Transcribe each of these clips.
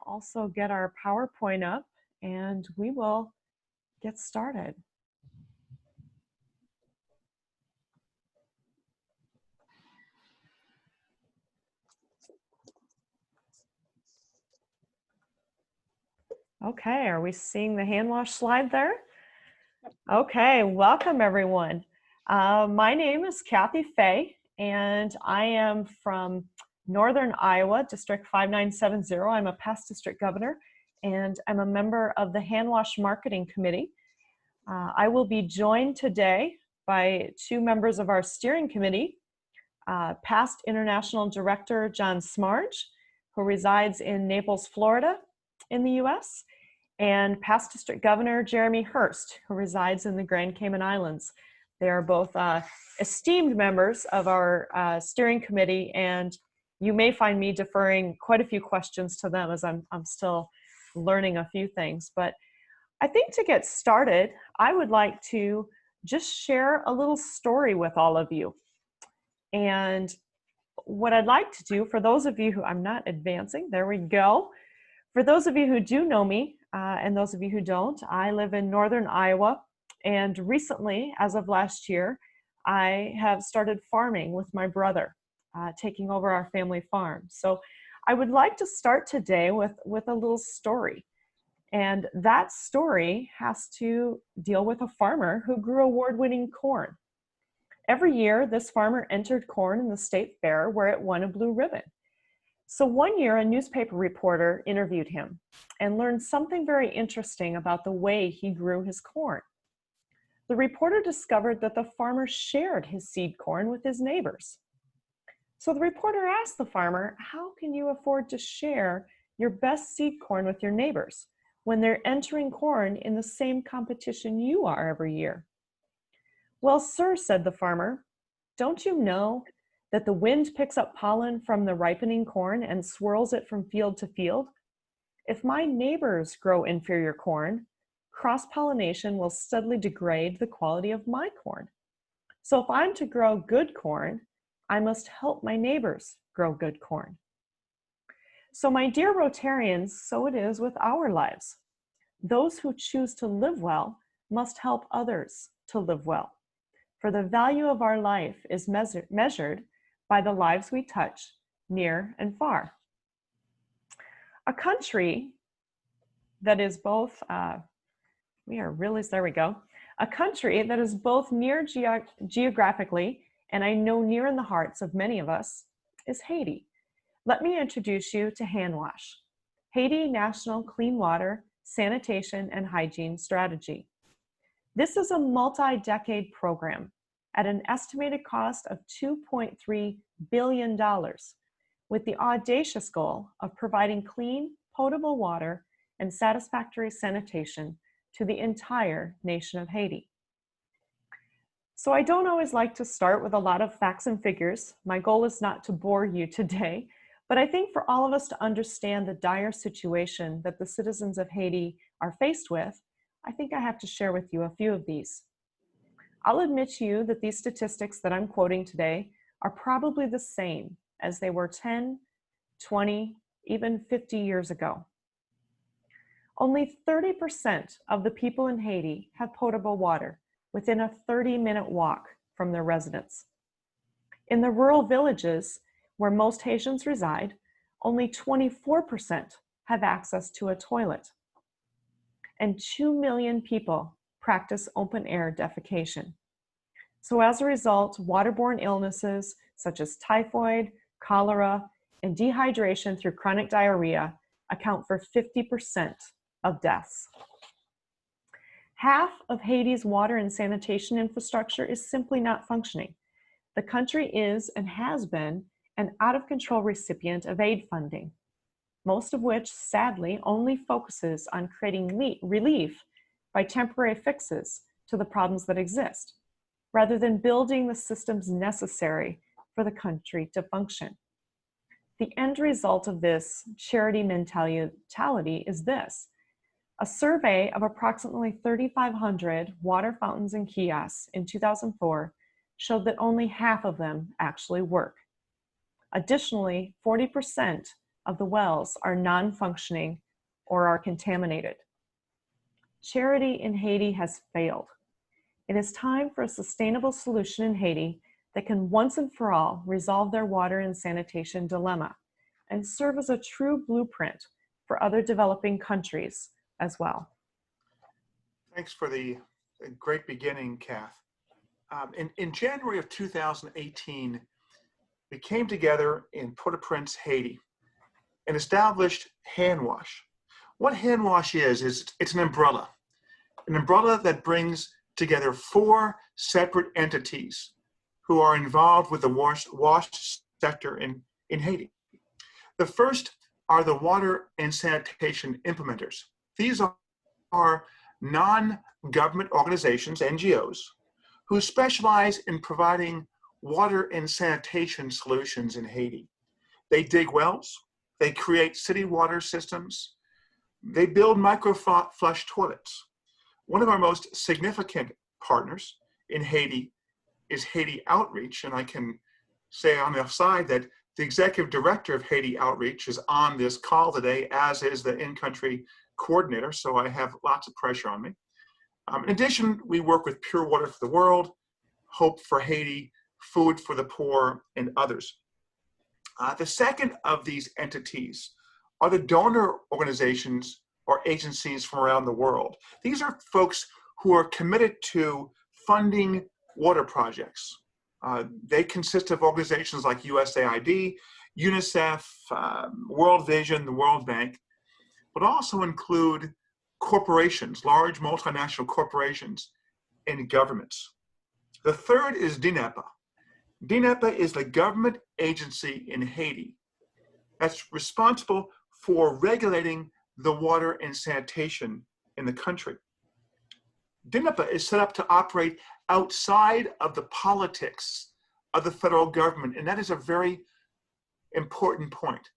also get our PowerPoint up and we will get started. Okay, are we seeing the hand wash slide there? Okay, welcome everyone. My name is Fahy, and I am from Northern Iowa, District 5970. I'm a past district governor, and I'm a member of the Hand Wash Marketing Committee. I will be joined today by two members of our steering committee, past International Director John Smarge, who resides in Naples, Florida in the US, and past District Governor Jeremy Hurst, who resides in the Grand Cayman Islands. They are both esteemed members of our steering committee, and you may find me deferring quite a few questions to them as I'm still learning a few things. But I think to get started, I would like to just share a little story with all of you. And what I'd like to do, for those of you who, I'm not advancing, there we go. For those of you who do know me, and those of you who don't, I live in Northern Iowa, and recently, as of last year, I have started farming with my brother, taking over our family farm. So I would like to start today with a little story. And that story has to deal with a farmer who grew award-winning corn. Every year, this farmer entered corn in the state fair where it won a blue ribbon. So one year, a newspaper reporter interviewed him and learned something very interesting about the way he grew his corn. The reporter discovered that the farmer shared his seed corn with his neighbors. So the reporter asked the farmer, how can you afford to share your best seed corn with your neighbors when they're entering corn in the same competition you are every year? Well, sir, said the farmer, don't you know that the wind picks up pollen from the ripening corn and swirls it from field to field? If my neighbors grow inferior corn, cross-pollination will steadily degrade the quality of my corn. So if I'm to grow good corn, I must help my neighbors grow good corn. So my dear Rotarians, so it is with our lives. Those who choose to live well must help others to live well. For the value of our life is measured by the lives we touch near and far. A country that is both, a country that is both near geographically, and I know near in the hearts of many of us, is Haiti. Let me introduce you to HANWASH, Haiti National Clean Water, Sanitation, and Hygiene Strategy. This is a multi-decade program at an estimated cost of $2.3 billion, with the audacious goal of providing clean, potable water and satisfactory sanitation to the entire nation of Haiti. So I don't always like to start with a lot of facts and figures. My goal is not to bore you today, but I think for all of us to understand the dire situation that the citizens of Haiti are faced with, I think I have to share with you a few of these. I'll admit to you that these statistics that I'm quoting today are probably the same as they were 10, 20, even 50 years ago. Only 30% of the people in Haiti have potable water within a 30-minute walk from their residence. In the rural villages where most Haitians reside, only 24% have access to a toilet. And 2 million people practice open-air defecation. So as a result, waterborne illnesses such as typhoid, cholera, and dehydration through chronic diarrhea account for 50% of deaths. Half of Haiti's water and sanitation infrastructure is simply not functioning. The country is and has been an out-of-control recipient of aid funding, most of which, sadly, only focuses on creating relief by temporary fixes to the problems that exist, rather than building the systems necessary for the country to function. The end result of this charity mentality is this: a survey of approximately 3,500 water fountains and kiosks in 2004 showed that only half of them actually work. Additionally, 40% of the wells are non-functioning or are contaminated. Charity in Haiti has failed. It is time for a sustainable solution in Haiti that can once and for all resolve their water and sanitation dilemma and serve as a true blueprint for other developing countries as well. Thanks for the great beginning, Kath. In January of 2018, we came together in Port-au-Prince, Haiti, and established HANWASH. What HANWASH is it's an umbrella that brings together 4 separate entities who are involved with the wash sector in Haiti. The first are the water and sanitation implementers. These are non-government organizations, NGOs, who specialize in providing water and sanitation solutions in Haiti. They dig wells, they create city water systems, they build micro-flush toilets. One of our most significant partners in Haiti is Haiti Outreach, and I can say on the side that the executive director of Haiti Outreach is on this call today, as is the in-country coordinator, so I have lots of pressure on me. In addition, we work with Pure Water for the World, Hope for Haiti, Food for the Poor, and others. The second of these entities are the donor organizations or agencies from around the world. These are folks who are committed to funding water projects. They consist of organizations like USAID, UNICEF, World Vision, the World Bank, but also include corporations, large multinational corporations, and governments. The third is DINEPA. DINEPA is the government agency in Haiti that's responsible for regulating the water and sanitation in the country. DINEPA is set up to operate outside of the politics of the federal government, and that is a very important point.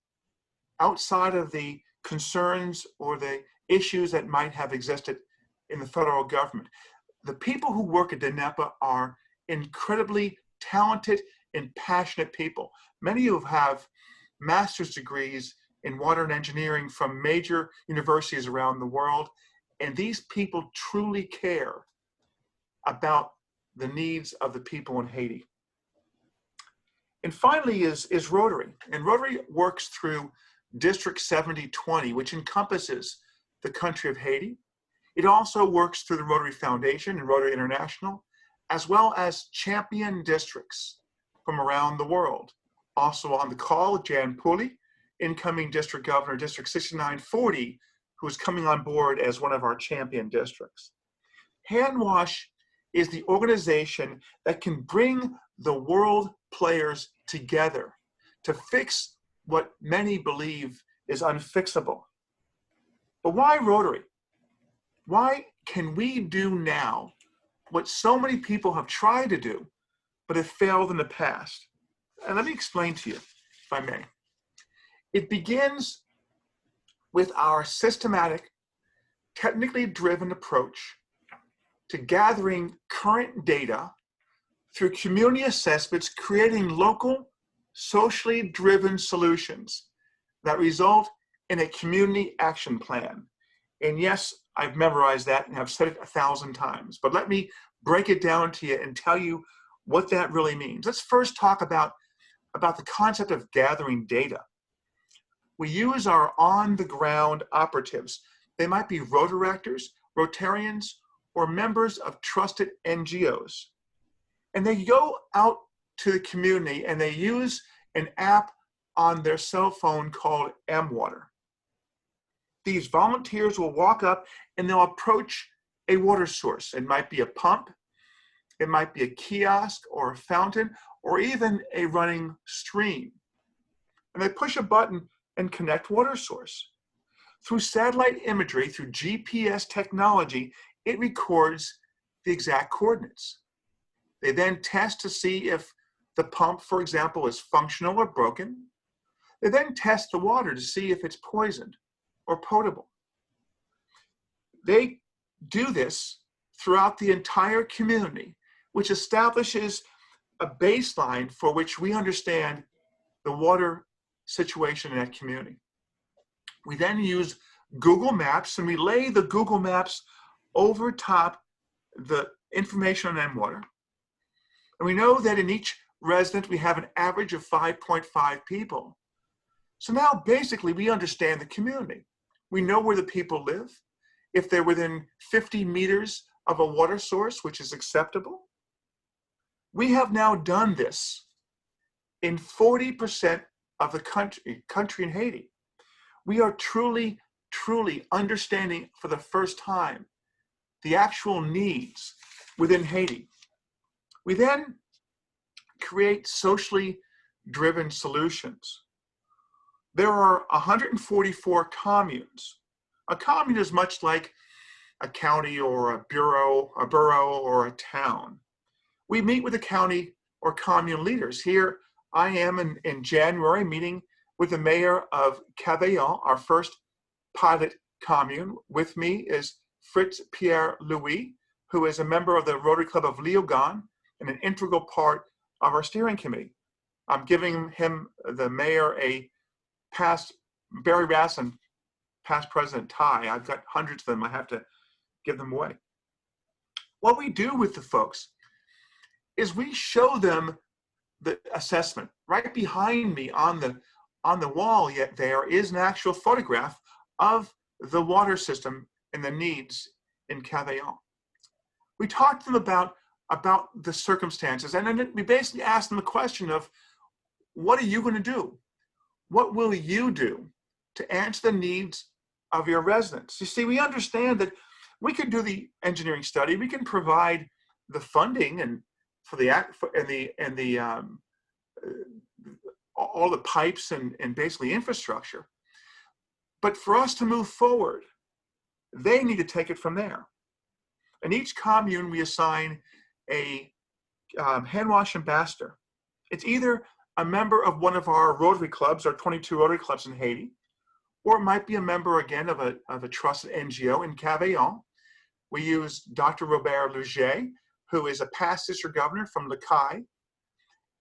Outside of the concerns or the issues that might have existed in the federal government. The people who work at DINEPA are incredibly talented and passionate people. Many of whom have master's degrees in water and engineering from major universities around the world, and these people truly care about the needs of the people in Haiti. And finally is Rotary, and Rotary works through District 7020, which encompasses the country of Haiti. It also works through the Rotary Foundation and Rotary International, as well as champion districts from around the world. Also on the call, Jan Pooley, incoming district governor, District 6940, who is coming on board as one of our champion districts. HANWASH is the organization that can bring the world players together to fix what many believe is unfixable. But why Rotary? Why can we do now what so many people have tried to do, but have failed in the past? And let me explain to you, if I may. It begins with our systematic, technically driven approach to gathering current data through community assessments, creating local, socially driven solutions that result in a community action plan. And yes, I've memorized that and have said it 1,000 times, but let me break it down to you and tell you what that really means. Let's first talk about the concept of gathering data. We use our on-the-ground operatives. They might be Rotaractors, Rotarians, or members of trusted NGOs. And they go out to the community and they use an app on their cell phone called mWater. These volunteers will walk up and they'll approach a water source. It might be a pump, it might be a kiosk or a fountain, or even a running stream. And they push a button and connect water source. Through satellite imagery, through GPS technology, it records the exact coordinates. They then test to see if the pump, for example, is functional or broken. They then test the water to see if it's poisoned or potable. They do this throughout the entire community, which establishes a baseline for which we understand the water situation in that community. We then use Google Maps, and we lay the Google Maps over top the information on water. And we know that in each resident, we have an average of 5.5 people. So now basically we understand the community. We know where the people live, if they're within 50 meters of a water source, which is acceptable. We have now done this in 40% of the country in Haiti. We are truly understanding for the first time the actual needs within Haiti. We then create socially driven solutions. There are 144 communes. A commune is much like a county or a borough or a town. We meet with the county or commune leaders. Here I am in January meeting with the mayor of Cavaillon, our first pilot commune. With me is Fritz Pierre Louis, who is a member of the Rotary Club of Léogâne and an integral part of our steering committee. I'm giving him, the mayor, a past Barry Rassin, past president tie. I've got hundreds of them. I have to give them away. What we do with the folks is we show them the assessment. Right behind me on the wall yet there is an actual photograph of the water system and the needs in Cavaillon. We talk to them about the circumstances, and then we basically ask them the question of, what are you going to do? What will you do to answer the needs of your residents? You see, we understand that we can do the engineering study, we can provide the funding and all the pipes and basically infrastructure. But for us to move forward, they need to take it from there. In each commune, we assign a HANWASH ambassador. It's either a member of one of our Rotary clubs, our 22 Rotary clubs in Haiti, or it might be a member again of a trusted NGO in Cavaillon. We use Dr. Robert Leger, who is a past district governor from Le Caille.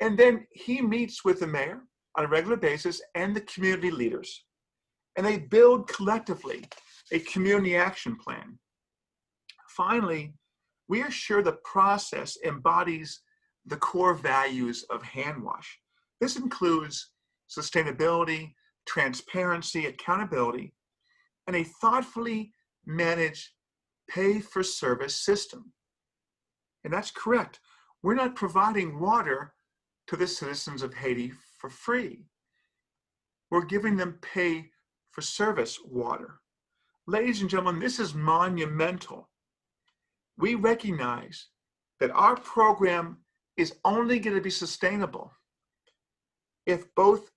And then he meets with the mayor on a regular basis and the community leaders. And they build collectively a community action plan. Finally, we are sure the process embodies the core values of HANWASH. This includes sustainability, transparency, accountability, and a thoughtfully managed pay-for-service system. And that's correct. We're not providing water to the citizens of Haiti for free. We're giving them pay-for-service water. Ladies and gentlemen, this is monumental. We recognize that our program is only going to be sustainable if both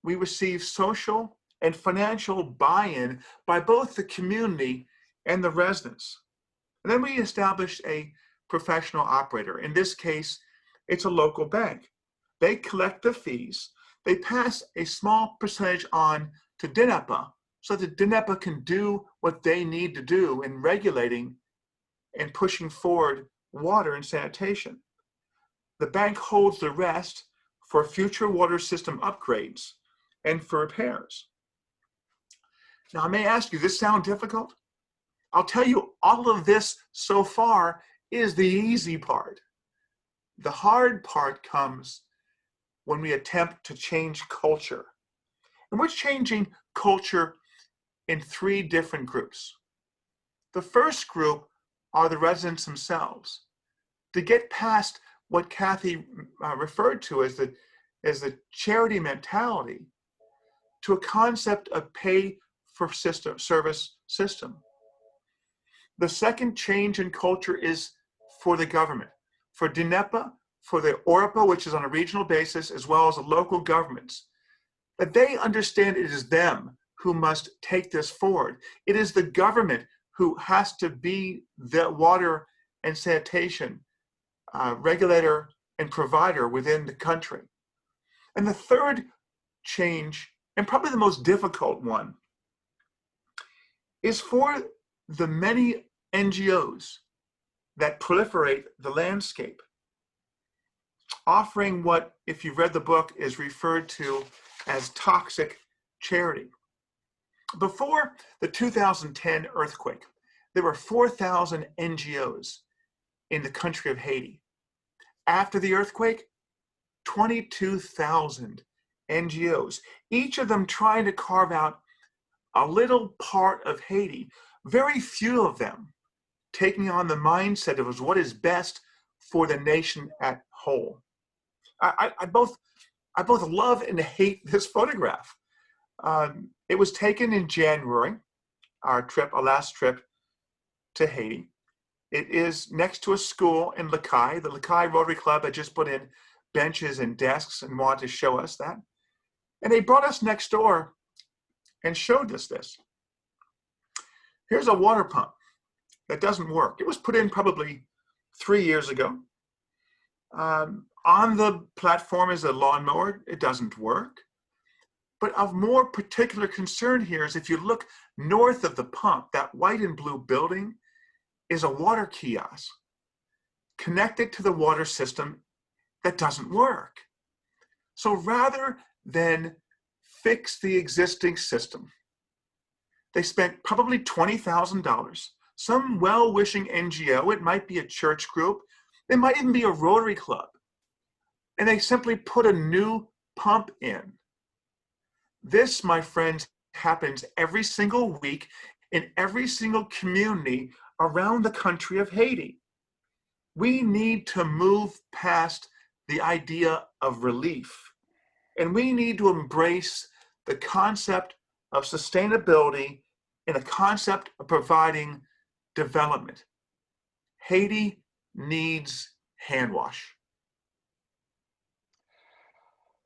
we receive social and financial buy-in by both the community and the residents. And then we establish a professional operator. In this case, it's a local bank. They collect the fees. They pass a small percentage on to DINEPA so that DINEPA can do what they need to do in regulating and pushing forward water and sanitation. The bank holds the rest for future water system upgrades and for repairs. Now, I may ask you, does this sound difficult? I'll tell you, all of this so far is the easy part. The hard part comes when we attempt to change culture. And we're changing culture in 3 different groups. The first group are the residents themselves. To get past what Kathy referred to as the charity mentality to a concept of pay-for-service system. The second change in culture is for the government, for DINEPA, for the ORPA, which is on a regional basis, as well as the local governments, that they understand it is them who must take this forward. It is the government who has to be the water and sanitation regulator and provider within the country. And the third change, and probably the most difficult one, is for the many NGOs that proliferate the landscape, offering what, if you've read the book, is referred to as toxic charity. Before the 2010 earthquake, there were 4,000 NGOs in the country of Haiti. After the earthquake, 22,000 NGOs, each of them trying to carve out a little part of Haiti, very few of them taking on the mindset of what is best for the nation at whole. I both love and hate this photograph. It was taken in January, our last trip to Haiti. It is next to a school in Lacaille. The Lacaille Rotary Club had just put in benches and desks and wanted to show us that. And they brought us next door and showed us this. Here's a water pump that doesn't work. It was put in probably 3 years ago. On the platform is a lawnmower. It doesn't work. But of more particular concern here is if you look north of the pump, that white and blue building is a water kiosk connected to the water system that doesn't work. So rather than fix the existing system, they spent probably $20,000. Some well-wishing NGO, it might be a church group, it might even be a Rotary Club, and they simply put a new pump in. This, my friends, happens every single week in every single community around the country of Haiti. We need to move past the idea of relief, and we need to embrace the concept of sustainability and a concept of providing development. Haiti needs HANWASH.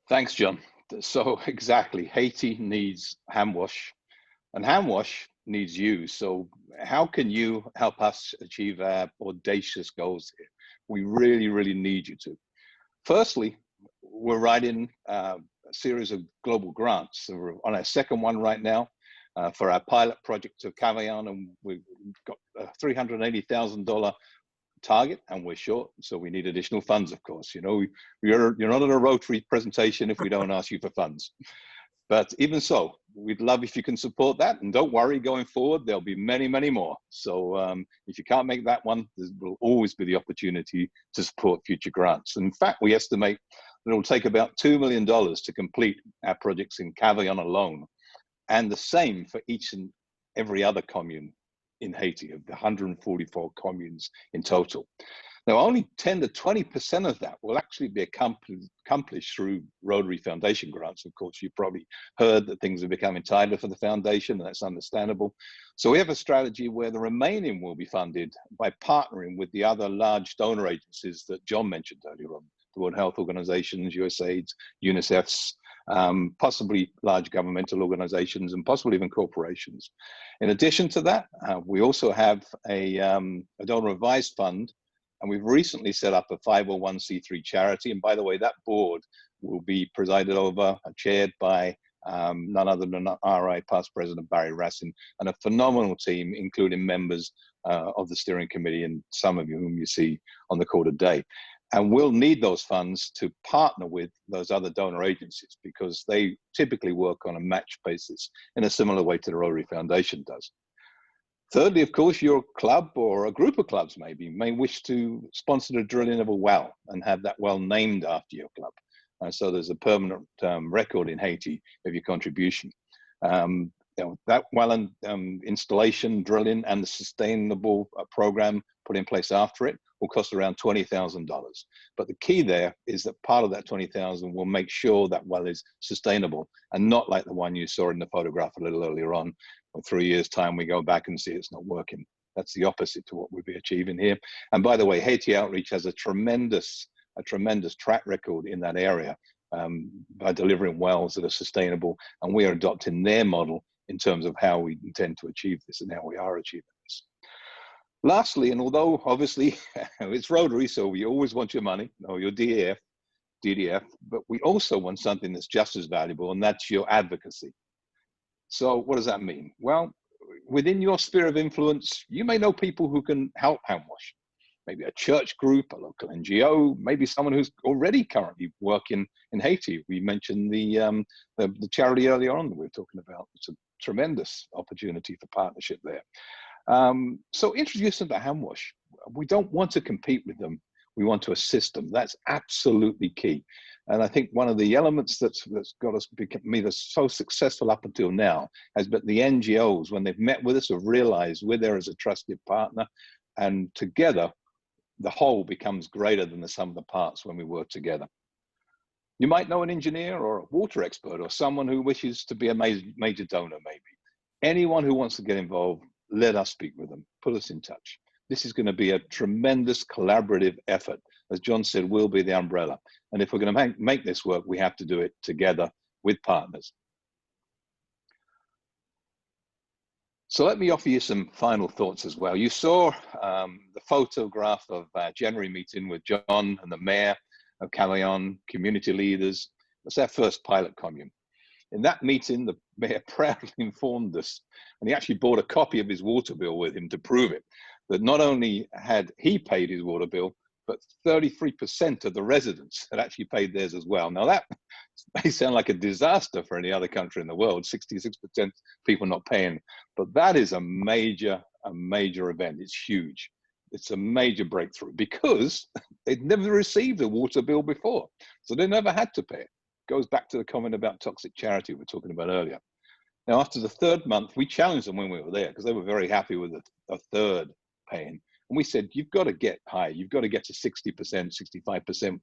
Thanks, John. So exactly, Haiti needs HANWASH, and HANWASH needs you. So how can you help us achieve our audacious goals here? We really, really need you to. Firstly, we're writing a series of global grants. So we're on our second one right now for our pilot project of Cavaillon, and we've got a $380,000 target, and we're short, so we need additional funds, of course. You know, you're not at a Rotary presentation if we don't ask you for funds. But even so, we'd love if you can support that, and don't worry, going forward, there'll be many, many more. So if you can't make that one, there will always be the opportunity to support future grants. In fact, we estimate that it'll take about $2 million to complete our projects in Cavaillon alone, and the same for each and every other commune in Haiti, of the 144 communes in total. Now, only 10 to 20% of that will actually be accomplished through Rotary Foundation grants. Of course, you've probably heard that things are becoming tighter for the foundation, and that's understandable. So we have a strategy where the remaining will be funded by partnering with the other large donor agencies that John mentioned earlier on, the World Health Organizations, USAID's, UNICEF's, possibly large governmental organizations, and possibly even corporations. In addition to that, we also have a donor advised fund, and we've recently set up a 501c3 charity. And by the way, that board will be presided over and chaired by none other than RI past President Barry Racine, and a phenomenal team, including members of the steering committee and some of you whom you see on the call today. And we'll need those funds to partner with those other donor agencies, because they typically work on a match basis in a similar way to the Rotary Foundation does. Thirdly, of course, your club or a group of clubs maybe may wish to sponsor the drilling of a well and have that well named after your club. So there's a permanent record in Haiti of your contribution. You know, that well installation, drilling, and the sustainable program put in place after it will cost around $20,000. But the key there is that part of that $20,000 will make sure that well is sustainable, and not like the one you saw in the photograph a little earlier on. In 3 years' time, we go back and see it's not working. That's the opposite to what we'll be achieving here. And by the way, Haiti Outreach has a tremendous track record in that area by delivering wells that are sustainable, and we are adopting their model in terms of how we intend to achieve this and how we are achieving this. Lastly, and although obviously it's Rotary, so we always want your money, or your DDF, but we also want something that's just as valuable, and that's your advocacy. So what does that mean? Well, within your sphere of influence, you may know people who can help HANWASH. maybe a church group, a local NGO, maybe someone who's already currently working in Haiti. We mentioned the charity earlier on that we were talking about. It's a tremendous opportunity for partnership there. So introduce them to HANWASH. We don't want to compete with them. We want to assist them. That's absolutely key. And I think one of the elements that's got us made us so successful up until now has been the NGOs, when they've met with us, have realized we're there as a trusted partner, and together the whole becomes greater than the sum of the parts when we work together. You might know an engineer or a water expert or someone who wishes to be a major donor, maybe. Anyone who wants to get involved, let us speak with them, put us in touch. This is going to be a tremendous collaborative effort. As John said, we'll be the umbrella. And if we're going to make this work, we have to do it together with partners. So let me offer you some final thoughts as well. You saw the photograph of our January meeting with John and the mayor of Cavaillon, community leaders. That's our first pilot commune. In that meeting, the mayor proudly informed us, and he actually brought a copy of his water bill with him to prove it, that not only had he paid his water bill, but 33% of the residents had actually paid theirs as well. Now that may sound like a disaster for any other country in the world, 66% people not paying, but that is a major event. It's huge. It's a major breakthrough because they'd never received a water bill before. So they never had to pay it. Goes back to the comment about toxic charity we were talking about earlier. Now, after the third month, we challenged them when we were there because they were very happy with a third paying. And we said, you've got to get higher. You've got to get to 60%, 65%.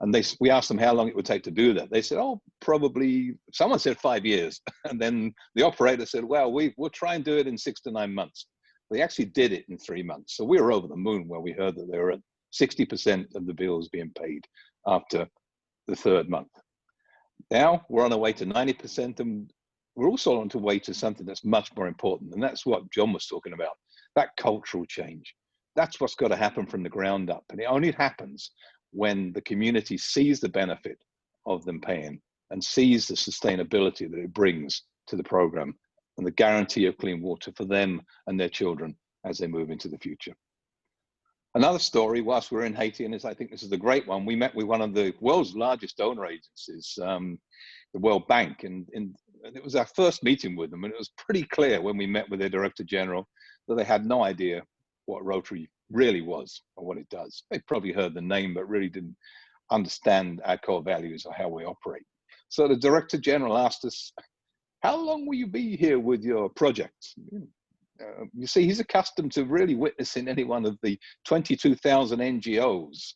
And we asked them how long it would take to do that. They said, oh, probably, someone said 5 years. And then the operator said, well, we'll try and do it in 6 to 9 months. They actually did it in 3 months. So we were over the moon when we heard that they were at 60% of the bills being paid after the third month. Now we're on our way to 90%, and we're also on the way to something that's much more important. And that's what John was talking about, that cultural change. That's what's got to happen from the ground up. And it only happens when the community sees the benefit of them paying and sees the sustainability that it brings to the program and the guarantee of clean water for them and their children as they move into the future. Another story, whilst we're in Haiti, and I think this is the great one, we met with one of the world's largest donor agencies, the World Bank, and it was our first meeting with them, and it was pretty clear when we met with their Director General that they had no idea what Rotary really was or what it does. They probably heard the name, but really didn't understand our core values or how we operate. So the Director General asked us, how long will you be here with your project? You see, he's accustomed to really witnessing any one of the 22,000 NGOs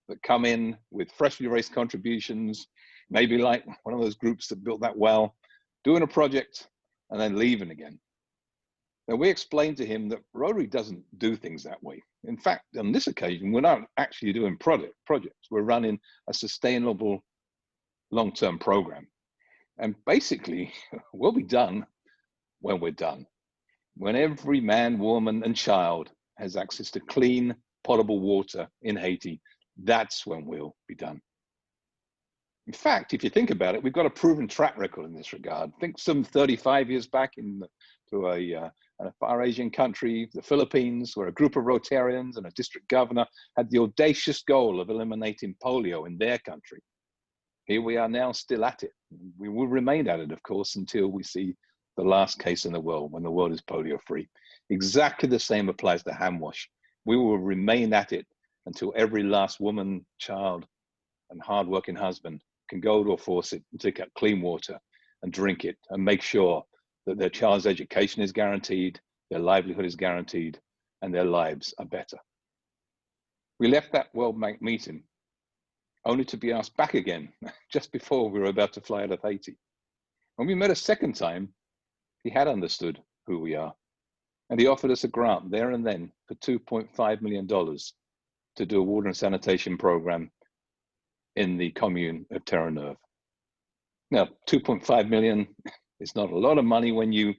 that come in with freshly raised contributions, maybe like one of those groups that built that well, doing a project and then leaving again. Now, we explained to him that Rotary doesn't do things that way. In fact, on this occasion, we're not actually doing projects. We're running a sustainable long-term program. And basically, we'll be done when we're done. When every man, woman, and child has access to clean, potable water in Haiti, that's when we'll be done. In fact, if you think about it, we've got a proven track record in this regard. Think some 35 years back to a far Asian country, the Philippines, where a group of Rotarians and a district governor had the audacious goal of eliminating polio in their country. Here we are now still at it. We will remain at it, of course, until we see the last case in the world, when the world is polio free. Exactly the same applies to HANWASH. We will remain at it until every last woman, child, and hardworking husband can go to a faucet and take out clean water and drink it and make sure that their child's education is guaranteed, their livelihood is guaranteed, and their lives are better. We left that World Bank meeting only to be asked back again just before we were about to fly out of Haiti. When we met a second time, he had understood who we are, and he offered us a grant there and then for $2.5 million to do a water and sanitation program in the commune of Terre-Neuve. Now, 2.5 million is not a lot of money when you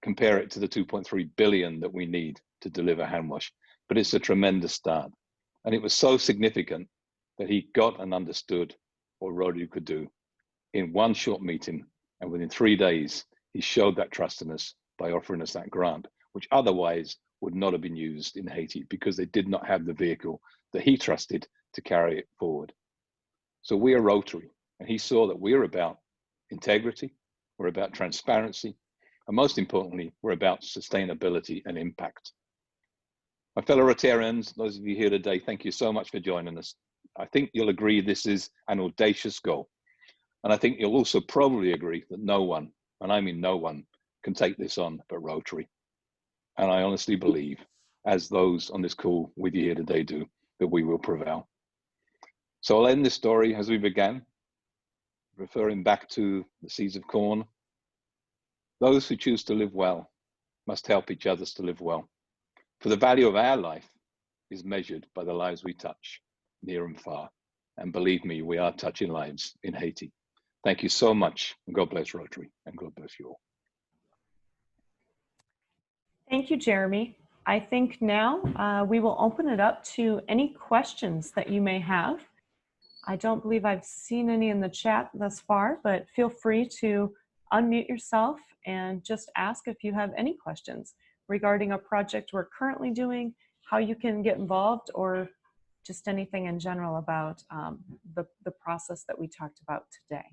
compare it to the 2.3 billion that we need to deliver HANWASH, but it's a tremendous start. And it was so significant that he got and understood what Rotary could do in one short meeting, and within 3 days, he showed that trust in us by offering us that grant, which otherwise would not have been used in Haiti because they did not have the vehicle that he trusted to carry it forward. So we are Rotary, and he saw that we're about integrity, we're about transparency, and most importantly, we're about sustainability and impact. My fellow Rotarians, those of you here today, thank you so much for joining us. I think you'll agree this is an audacious goal. And I think you'll also probably agree that no one, and I mean no one, can take this on but Rotary. And I honestly believe, as those on this call with you here today do, that we will prevail. So I'll end this story as we began, referring back to the seeds of corn. Those who choose to live well must help each other to live well. For the value of our life is measured by the lives we touch, near and far. And believe me, we are touching lives in Haiti. Thank you so much. And God bless Rotary, and God bless you all. Thank you, Jeremy. I think now we will open it up to any questions that you may have. I don't believe I've seen any in the chat thus far, but feel free to unmute yourself and just ask if you have any questions regarding a project we're currently doing, how you can get involved, or just anything in general about the process that we talked about today.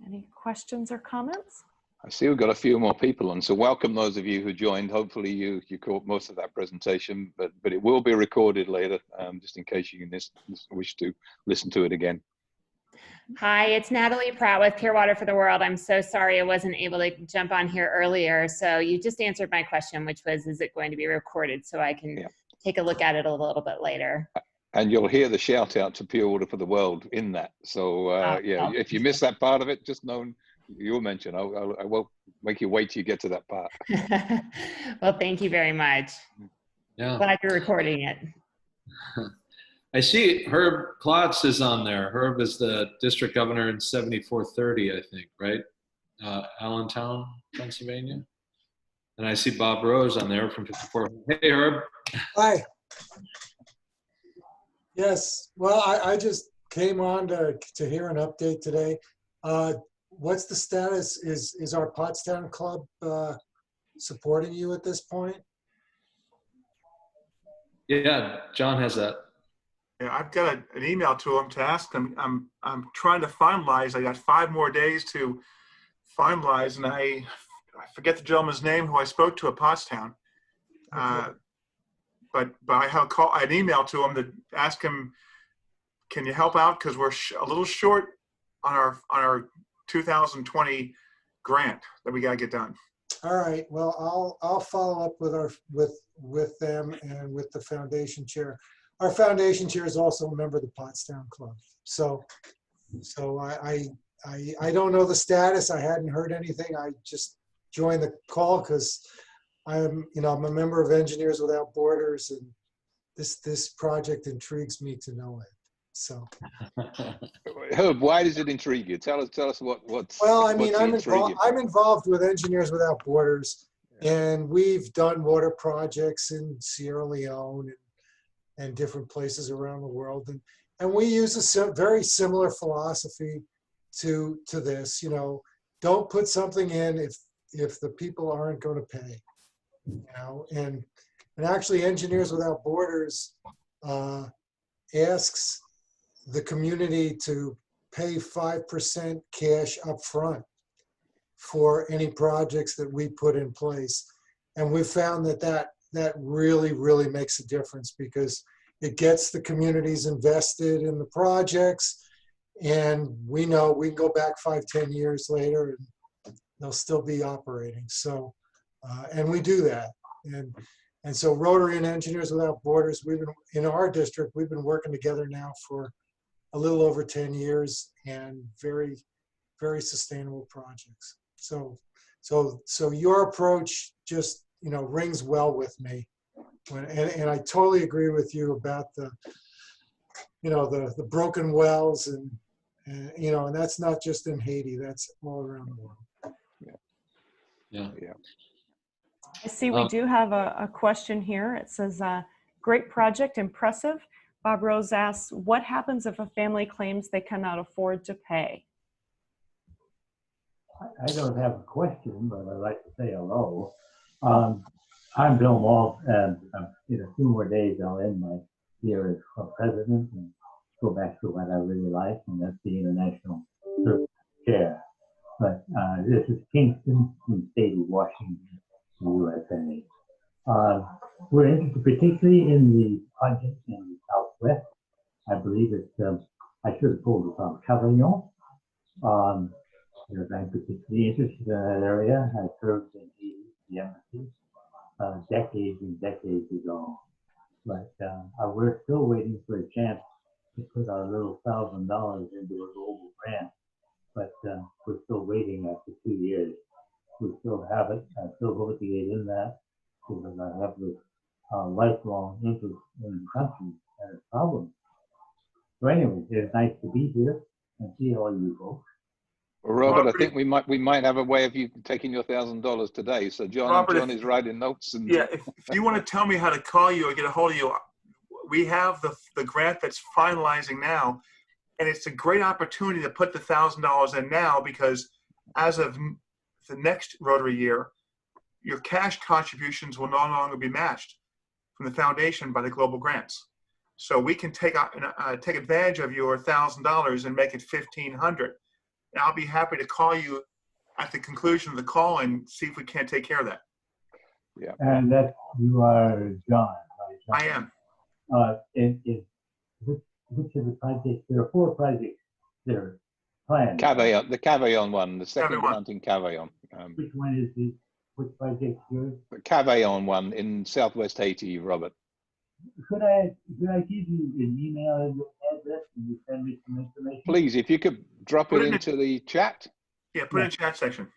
Any questions or comments? I see we've got a few more people on, so welcome those of you who joined. Hopefully you caught most of that presentation, but it will be recorded later, just in case you wish to listen to it again. Hi, it's Natalie Pratt with Pure Water for the World. I'm so sorry I wasn't able to jump on here earlier. So you just answered my question, which was, is it going to be recorded so I can take a look at it a little bit later? And you'll hear the shout out to Pure Water for the World in that. So yeah, if you miss that part of it, just know you'll mention. I won't make you wait till you get to that part. Well, thank you very much. Yeah. Glad you're recording it. I see Herb Klotz is on there. Herb is the district governor in 7430, I think, right? Allentown, Pennsylvania. And I see Bob Rose on there from 54. Hey, Herb. Hi. Yes, well, I just came on to hear an update today. What's the status? Is our Pottstown Club supporting you at this point? Yeah, John has that. Yeah, I've got an email to him to ask him. I'm trying to finalize. I got 5 more days to finalize, and I forget the gentleman's name who I spoke to at Pottstown. Okay. But I have an email to him to ask him, can you help out, because we're a little short on our 2020 grant that we got to get done. All right. Well, I'll follow up with them and with the foundation chair. Our foundation chair is also a member of the Pottstown Club. So I don't know the status. I hadn't heard anything. I just joined the call because I'm a member of Engineers Without Borders, and this project intrigues me to no end. So, Herb, why does it intrigue you? Tell us what's. Well, I mean, I'm involved with Engineers Without Borders, and we've done water projects in Sierra Leone and different places around the world, and we use a very similar philosophy to this. Don't put something in if the people aren't going to pay. And actually, Engineers Without Borders asks the community to pay 5% cash up front for any projects that we put in place. And we found that really, really makes a difference, because it gets the communities invested in the projects. And we know we can go back 5-10 years later and they'll still be operating. So, and we do that. And so Rotary and Engineers Without Borders, in our district, we've been working together now for a little over 10 years, and very, very sustainable projects. So your approach just, rings well with me. And I totally agree with you about the broken wells and that's not just in Haiti, that's all around the world. Yeah. I see we do have a question here. It says, great project, impressive. Bob Rose asks, what happens if a family claims they cannot afford to pay? I don't have a question, but I'd like to say hello. I'm Bill Walt, and in a few more days I'll end my year as club president and go back to what I really like, and that's the international service chair. But this is Kingston in the state of Washington, USA. We're interested particularly in the project in the Southwest. I believe it's, I should have told us on Cavaillon. Because I'm particularly interested in that area. I served in the embassy decades and decades ago. But we're still waiting for a chance to put our little $1,000 into a global grant. But we're still waiting after 2 years. We still have it. I still hope to get in that because I have this lifelong interest in the country and its problems. So anyway, it's nice to be here and see all you folks. Well, Robert, I think we might have a way of you taking your $1,000 today. So John is writing notes. And yeah, if you want to tell me how to call you or get a hold of you, we have the grant that's finalizing now, and it's a great opportunity to put the $1,000 in now because as of the next Rotary year, your cash contributions will no longer be matched from the foundation by the global grants. So we can take advantage of your $1,000 and make it $1,500. And I'll be happy to call you at the conclusion of the call and see if we can't take care of that. Yeah. And that you are John, right? I am. Which of the projects? There are 4 projects that are planned. Cavaillon, the Cavaillon one, the second Cavaillon. plant in Cavaillon. Which one is the, which project yours? The Cavaillon one in Southwest Haiti, Robert. Could I give you an email address and you send me some information? Please, if you could drop it into the chat. Yeah, put it in the chat section.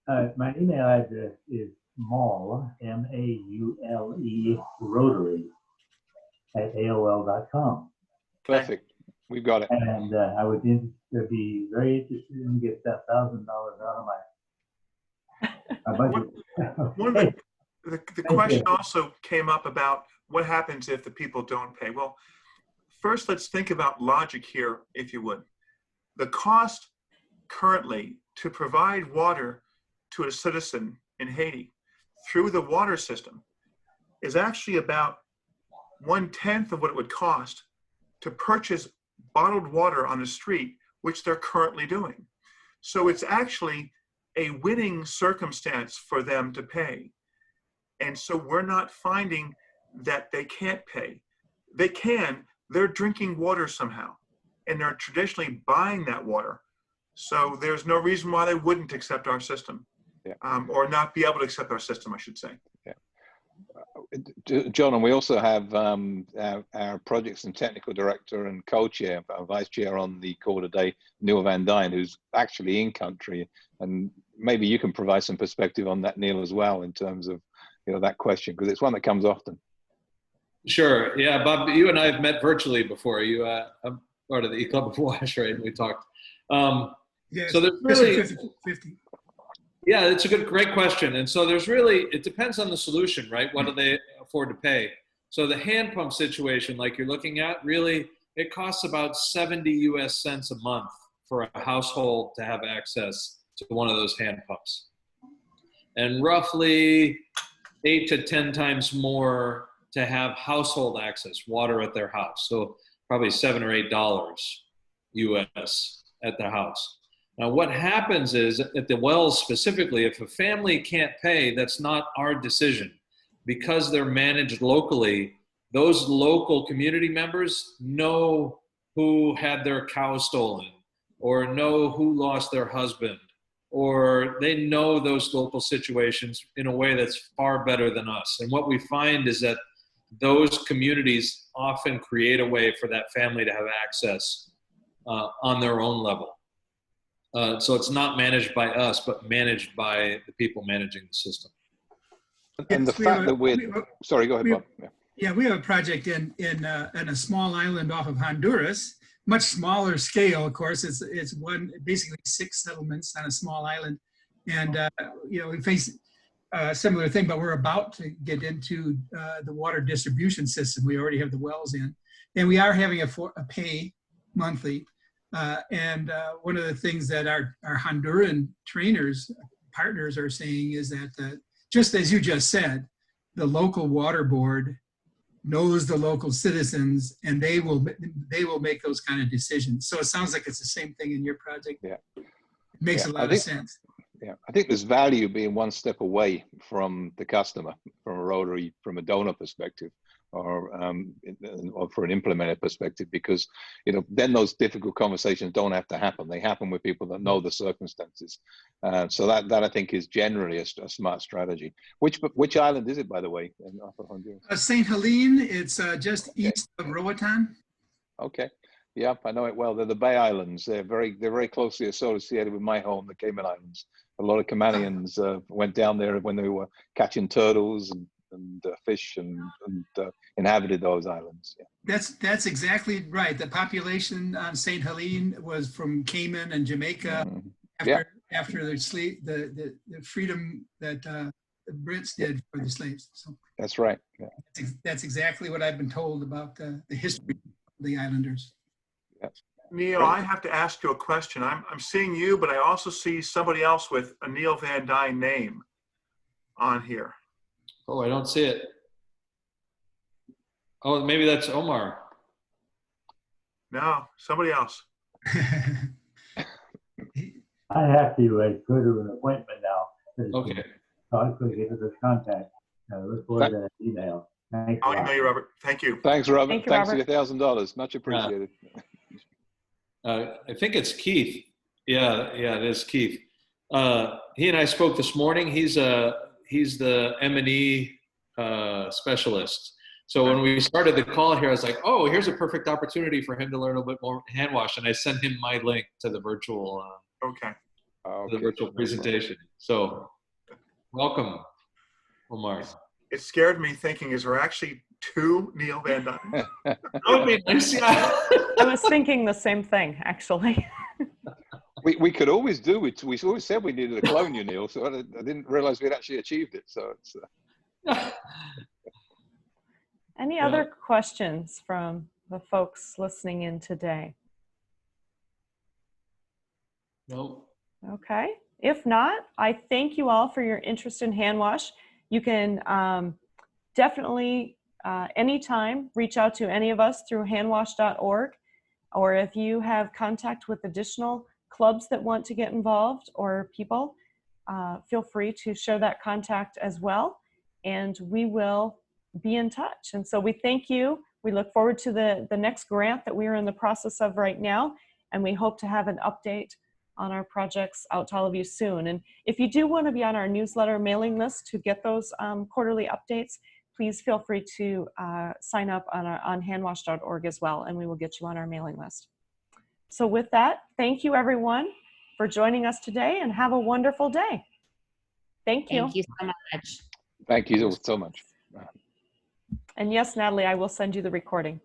My email address is maule, M-A-U-L-E, Rotary, at AOL.com. Perfect. We've got it. And I would be very interested in get that $1,000 out of my budget. One of the question also came up about what happens if the people don't pay. Well, first let's think about logic here, if you would. The cost currently to provide water to a citizen in Haiti through the water system is actually about 1/10 of what it would cost to purchase bottled water on the street, which they're currently doing. So it's actually a winning circumstance for them to pay. And so we're not finding that they can't pay. They can, they're drinking water somehow, and they're traditionally buying that water. So there's no reason why they wouldn't accept our system, or not be able to accept our system, I should say. Yeah. John, and we also have our projects and technical director and co-chair, our vice chair on the call today, Neil Van Dyne, who's actually in country, and maybe you can provide some perspective on that, Neil, as well, in terms of that question, because it's one that comes often. Sure. Yeah, Bob, you and I have met virtually before. I'm part of the E-Club of Wash, right? And we talked. Yeah, so there's really 50. Yeah, it's a great question. And so there's really, it depends on the solution, right? What do they afford to pay? So the hand pump situation, like you're looking at, really, it costs about 70 US cents a month for a household to have access to one of those hand pumps. And roughly 8 to 10 times more to have household access, water at their house. So probably $7 or $8 US at the house. Now what happens is at the wells specifically, if a family can't pay, that's not our decision. Because they're managed locally, those local community members know who had their cow stolen, or know who lost their husband, or they know those local situations in a way that's far better than us. And what we find is that those communities often create a way for that family to have access on their own level. So it's not managed by us, but managed by the people managing the system. And the fact that sorry, go ahead, Bob. Yeah, we have a project in a small island off of Honduras, much smaller scale, of course. It's basically 6 settlements on a small island, and we face a similar thing, but we're about to get into the water distribution system. We already have the wells in, and we are having a pay monthly One of the things that our Honduran partners are saying is that just as you just said, the local water board knows the local citizens, and they will make those kind of decisions. So it sounds like it's the same thing in your project. Yeah, it makes a lot of sense. Yeah, I think there's value being one step away from the customer, from a Rotary, from a donor perspective, or for an implementer perspective, because then those difficult conversations don't have to happen. They happen with people that know the circumstances. So that I think is generally a smart strategy. Which island is it, by the way, in Upper Honduras? St. Helene. It's just east of Roatan. Okay. Yep, I know it well. They're the Bay Islands. They're very closely associated with my home, the Cayman Islands. A lot of Caymanians went down there when they were catching turtles and fish and inhabited those islands. Yeah. That's exactly right. The population on St. Helene was from Cayman and Jamaica after the freedom that the Brits did for the slaves. So that's right. Yeah. That's exactly what I've been told about the history of the islanders. Yes. Neil, I have to ask you a question. I'm seeing you, but I also see somebody else with a Neil Van Dyne name on here. Oh, I don't see it. Oh, maybe that's Omar. No, somebody else. I have to go to an appointment now. Okay. So I could give us his contact. I look forward to that email. Thanks a I'll lot. email you, Robert. Thank you. Thanks, Robert. Thank you, Thanks Robert. for your $1,000. Much appreciated. I think it's Keith. Yeah, it is Keith. He and I spoke this morning. He's the M&E specialist. So when we started the call here, I was like, oh, here's a perfect opportunity for him to learn a little bit more hand wash. And I sent him my link to the virtual the virtual presentation. So welcome, Omar. It scared me thinking, is there actually two Neil Van Dyne? That would be nice. I was thinking the same thing, actually. We could always do it. We always said we needed a clone, Neil. So I didn't realize we'd actually achieved it. So it's. Any other questions from the folks listening in today? No. Okay. If not, I thank you all for your interest in hand wash. You can definitely anytime reach out to any of us through handwash.org, or if you have contact with additional clubs that want to get involved or people, feel free to share that contact as well, and we will be in touch. And so we thank you. We look forward to the next grant that we are in the process of right now, and we hope to have an update on our projects out to all of you soon. And if you do want to be on our newsletter mailing list to get those quarterly updates, please feel free to sign up on handwash.org as well, and we will get you on our mailing list. So with that, thank you everyone for joining us today, and have a wonderful day. Thank you. Thank you so much. Thank you so much. And yes, Natalie, I will send you the recording.